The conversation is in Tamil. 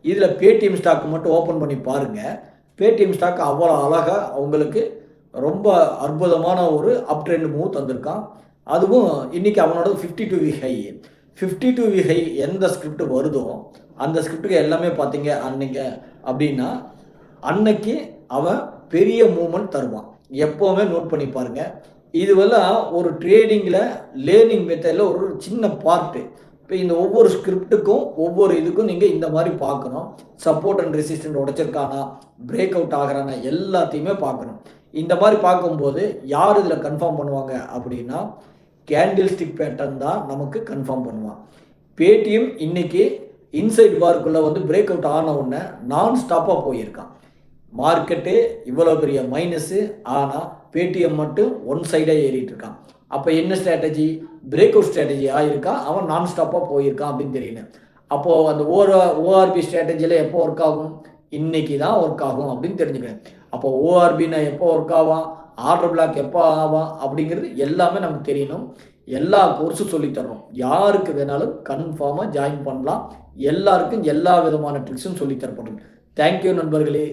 இதில் பேடிஎம் ஸ்டாக் மட்டும் ஓப்பன் பண்ணி பாருங்கள். பேடிஎம் ஸ்டாக் அவ்வளோ அழகாக அவங்களுக்கு ரொம்ப அற்புதமான ஒரு அப் ட்ரெண்ட் மூவ் தந்திருக்கான். அதுவும் இன்றைக்கி அவனோட 52 வீக் ஹை. 52 வீக் ஹை எந்த ஸ்கிரிப்ட் வருதோ அந்த ஸ்கிரிப்டுக்கு எல்லாமே பார்த்தீங்க அன்னைக்கு அப்படின்னா அன்னைக்கு அவன் பெரிய மூவ்மெண்ட் தருவான். எப்போவுமே நோட் பண்ணி பாருங்கள். இதுவெல்லாம் ஒரு ட்ரேடிங்கில் லேர்னிங் மெத்தடில் ஒரு சின்ன பார்ட்டு. இப்போ இந்த ஒவ்வொரு ஸ்கிரிப்டுக்கும் ஒவ்வொரு இதுக்கும் நீங்கள் இந்த மாதிரி பார்க்கணும். சப்போர்ட் அண்ட் ரெசிஸ்டன்ட் உடைச்சிருக்கானா, பிரேக் அவுட் ஆகிறானா எல்லாத்தையுமே பார்க்கணும். இந்த மாதிரி பார்க்கும்போது யார் இதில் கன்ஃபார்ம் பண்ணுவாங்க அப்படின்னா கேண்டில் ஸ்டிக் பேட்டர்ன் தான் நமக்கு கன்ஃபார்ம் பண்ணுவான். பேடிஎம் இன்னைக்கு இன்சைட் பார்க்குள்ளே வந்து பிரேக் அவுட் ஆன உடனே நான் ஸ்டாப்பாக போயிருக்கான். மார்க்கெட்டு இவ்வளோ பெரிய மைனஸு, ஆனால் பேடிஎம் மட்டும் ஒன் சைடாக ஏறிட்டு இருக்கான். அப்போ என்ன ஸ்ட்ராட்டஜி? பிரேக் அவுட் ஸ்ட்ராட்டஜி ஆகியிருக்கா, அவன் நான் ஸ்டாப்பாக போயிருக்கான் அப்படின்னு தெரியணும். அப்போது அந்த ஓஆர்பி ஸ்ட்ராட்டஜியில் எப்போ ஒர்க் ஆகும்? இன்னைக்கு தான் ஒர்க் ஆகும் அப்படின்னு தெரிஞ்சுக்கிறேன். அப்போ ஓஆர்பின்னா எப்போ ஒர்க் ஆகும், ஆர்டர் பிளாக் எப்போ ஆகும் அப்படிங்கிறது எல்லாமே நமக்கு தெரியணும். எல்லா கோர்ஸும் சொல்லித்தரணும். யாருக்கு வேணாலும் கன்ஃபார்மாக ஜாயின் பண்ணலாம். எல்லாருக்கும் எல்லா விதமான ட்ரிக்ஸும் சொல்லித்தரப்படும். தேங்க்யூ நண்பர்களே.